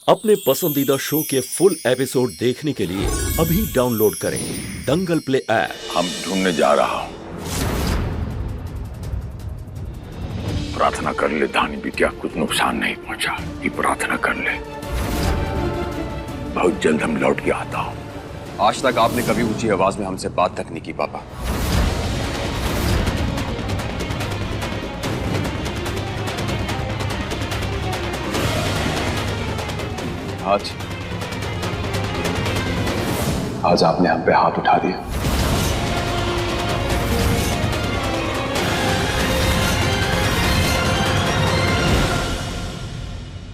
अपने पसंदीदा शो के फुल एपिसोड देखने के लिए अभी डाउनलोड करें दंगल प्ले ऐप। हम ढूंढने जा रहा हूं। प्रार्थना कर ले धानी बिटिया कुछ नुकसान नहीं पहुंचा। ये प्रार्थना कर ले। बहुत जल्द हम लौट के आता हूं। आज तक आपने कभी ऊंची आवाज में हमसे बात तक नहीं की पापा। आज आपने हम पे हाथ उठा दिया।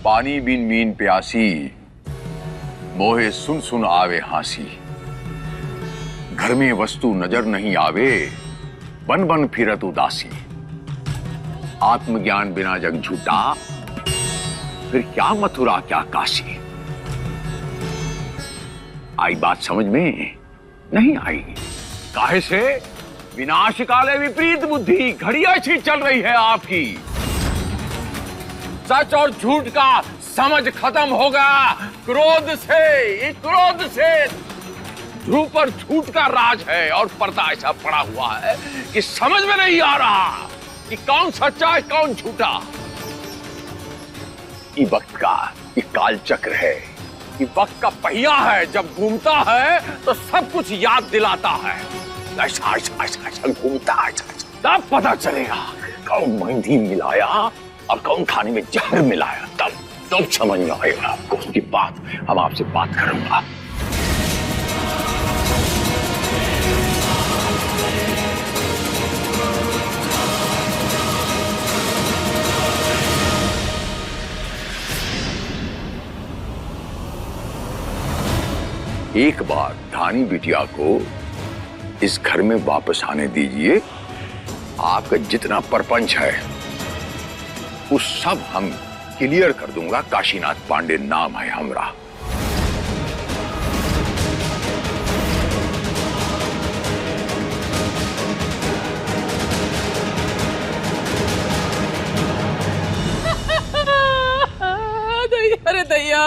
पानी बिन मीन प्यासी, मोहे सुन सुन आवे हांसी। घर में वस्तु नजर नहीं आवे, बन बन फिरत उदासी। आत्मज्ञान बिना जग झूठा, फिर क्या मथुरा क्या काशी। आई बात समझ में? नहीं आई। काहे से? विनाश काले विपरीत बुद्धि, घड़ी ऐसी चल रही है आपकी। सच और झूठ का समझ खत्म होगा क्रोध से। क्रोध से ध्रुव पर झूठ का राज है और पर्दा ऐसा पड़ा हुआ है कि समझ में नहीं आ रहा कि कौन सच्चा है कौन झूठा। ये वक्त का ये काल चक्र है। ये वक्त का पहिया है, जब घूमता है तो सब कुछ याद दिलाता है। ऐसा ऐसा ऐसा ऐसा घूमता है, तब पता चलेगा कौन मेहंदी मिलाया और कौन खाने में जहर मिलाया। तब समझ में आएगा आपको। उसकी बात हम आपसे बात करूंगा। एक बार धानी बिटिया को इस घर में वापस आने दीजिए। आपका जितना परपंच है वो सब हम क्लियर कर दूंगा। काशीनाथ पांडे नाम है हमरा। अरे दैया,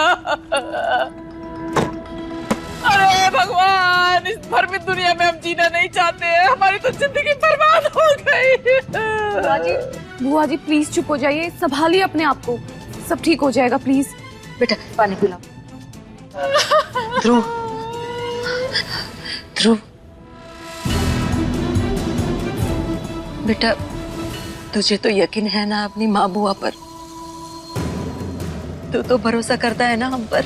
अरे भगवान, इस भर में दुनिया में हम जीना नहीं चाहते हैं। हमारी तो जिंदगी बर्बाद हो गई। बुआ जी प्लीज चुप हो जाइए, संभालिए अपने आप को। सब ठीक हो जाएगा, प्लीज। बेटा पानी पिलाओ। ध्रुव, ध्रुव बेटा, तुझे तो यकीन है ना अपनी माँ बुआ पर? तू तो भरोसा करता है ना हम पर?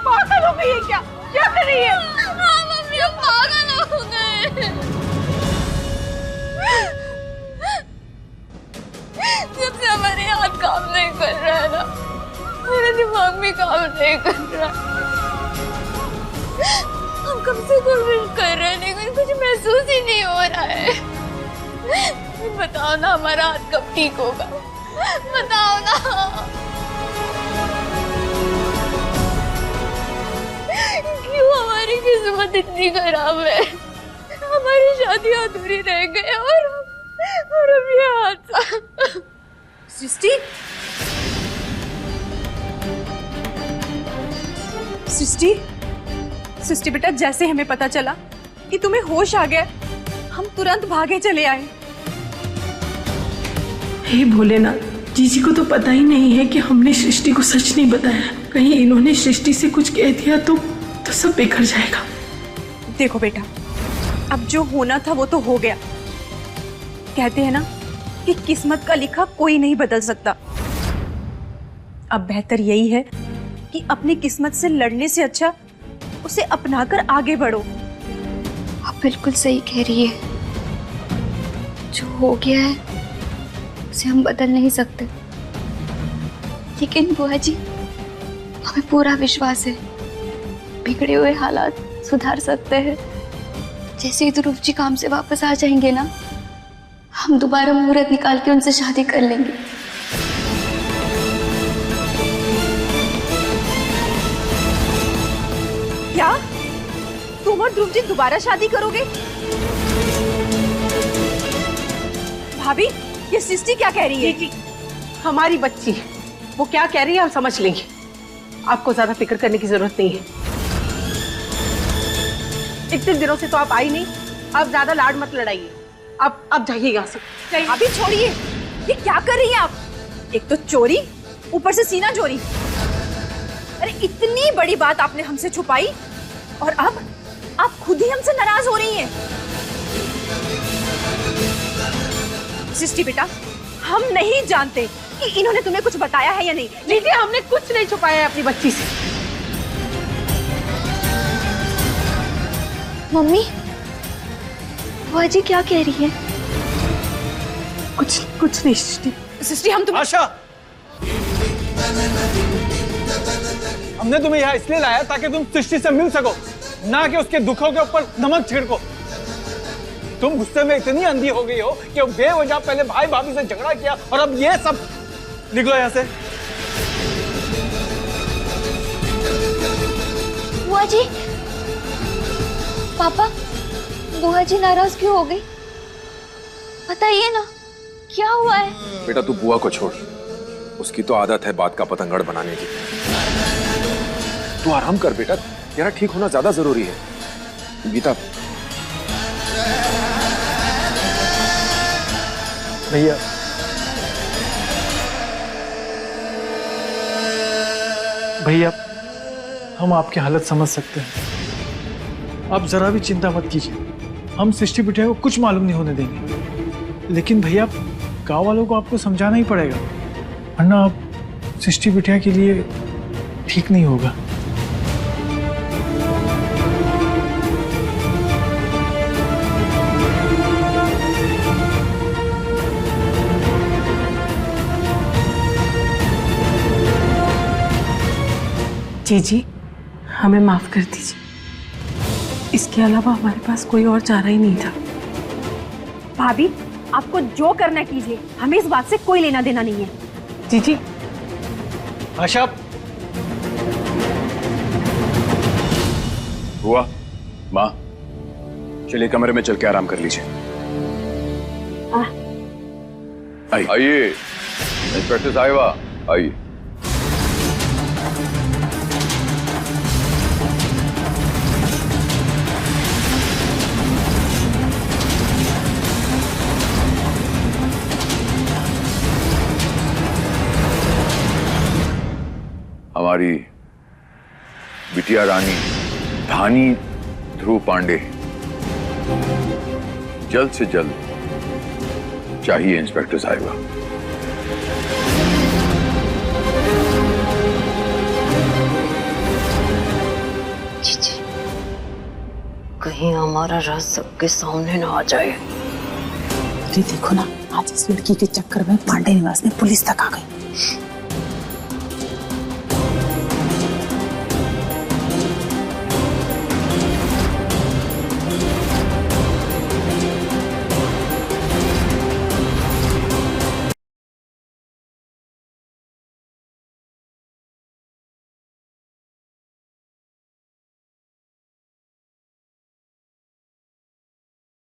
पागल हो गई है क्या? क्या कर रही है? हाँ मम्मी, हम पागल हो गए। जब से हमारे हाथ काम नहीं कर रहा है ना, मेरा दिमाग भी काम नहीं कर रहा। हम कब से कोशिश कर रहे हैं लेकिन कुछ महसूस ही नहीं हो रहा है। बताओ ना, हमारा हाथ कब ठीक होगा? बताओ ना। क्यों हमारी किस्मत इतनी खराब है? हमारी शादी अधूरी रह गई और अब ये हादसा। सृष्टि, सृष्टि, सृष्टि बेटा, जैसे हमें पता चला कि तुम्हें होश आ गया, हम तुरंत भागे चले आए। हे भोलेनाथ, जीजी को तो पता ही नहीं है कि हमने सृष्टि को सच नहीं बताया। कहीं इन्होंने सृष्टि से कुछ कह दिया तो सब बिखर जाएगा। देखो बेटा, अब जो होना था वो तो हो गया। कहते हैं ना कि किस्मत का लिखा कोई नहीं बदल सकता। अब बेहतर यही है कि अपनी किस्मत से लड़ने से अच्छा उसे अपनाकर आगे बढ़ो। आप बिल्कुल सही कह रही है। जो हो गया है उसे हम बदल नहीं सकते, लेकिन बुआ जी हमें पूरा विश्वास है बिगड़े हुए हालात सुधार सकते हैं। जैसे ही ध्रुव जी काम से वापस आ जाएंगे ना, हम दोबारा मुहूर्त निकाल के उनसे शादी कर लेंगे। क्या तुम और ध्रुव जी दोबारा शादी करोगे? भाभी, ये सृष्टि क्या कह रही है? जी, हमारी बच्ची है, वो क्या कह रही है हम समझ लेंगे। आपको ज्यादा फिक्र करने की जरूरत नहीं है। इतने दिनों से तो आप आई नहीं, अब ज्यादा लाड मत लड़ाइए। अब जाइए यहाँ से। अभी छोड़िए, ये क्या कर रही हैं आप? एक तो चोरी, ऊपर से सीना चोरी। अरे इतनी बड़ी बात आपने हमसे छुपाई और अब आप खुद ही हमसे नाराज हो रही हैं। सृष्टि बेटा, हम नहीं जानते कि इन्होंने तुम्हें कुछ बताया है या नहीं। दीदी, हमने कुछ नहीं छुपाया है अपनी बच्ची से। मम्मी, बुआ जी क्या कह रही है? कुछ नहीं सृष्टि। सृष्टि, हम तुम आशा, हमने तुम्हें यहाँ इसलिए लाया ताकि तुम सृष्टि से मिल सको, ना कि उसके दुखों के ऊपर नमक छिड़को। तुम गुस्से में इतनी अंधी हो गई हो कि बेवजह पहले भाई भाभी से झगड़ा किया और अब ये सब। निकलो यहाँ से। बुआ जी, पापा, बुआ जी नाराज क्यों हो गई? बताइए ना, क्या हुआ है? बेटा तू बुआ को छोड़, उसकी तो आदत है बात का पतंगड़ बनाने की। तू आराम कर बेटा, तेरा ठीक होना ज्यादा जरूरी है। गीता, भैया, भैया, हम आपकी हालत समझ सकते हैं। आप जरा भी चिंता मत कीजिए, हम सृष्टि बिटिया को कुछ मालूम नहीं होने देंगे। लेकिन भैया, गांव वालों को आपको समझाना ही पड़ेगा, वरना आप सृष्टि बिटिया के लिए ठीक नहीं होगा। जी, हमें माफ कर दीजिए। इसके अलावा हमारे पास कोई और चारा ही नहीं था। भाभी, आपको जो करना कीजिए, हमें इस बात से कोई लेना देना नहीं है। जी। आशा, बुआ, माँ, चलिए कमरे में चल के आराम कर लीजिए। आइए इंस्पेक्टर साहिबा, आइए। हमारी बिटिया रानी धानी ध्रुव पांडे जल्द से जल्द चाहिए इंस्पेक्टर साहिबा। जी, कहीं हमारा राज सबके सामने ना आ जाए। अरे देखो ना, आज इस लड़की के चक्कर में पांडे निवास में पुलिस तक आ गई।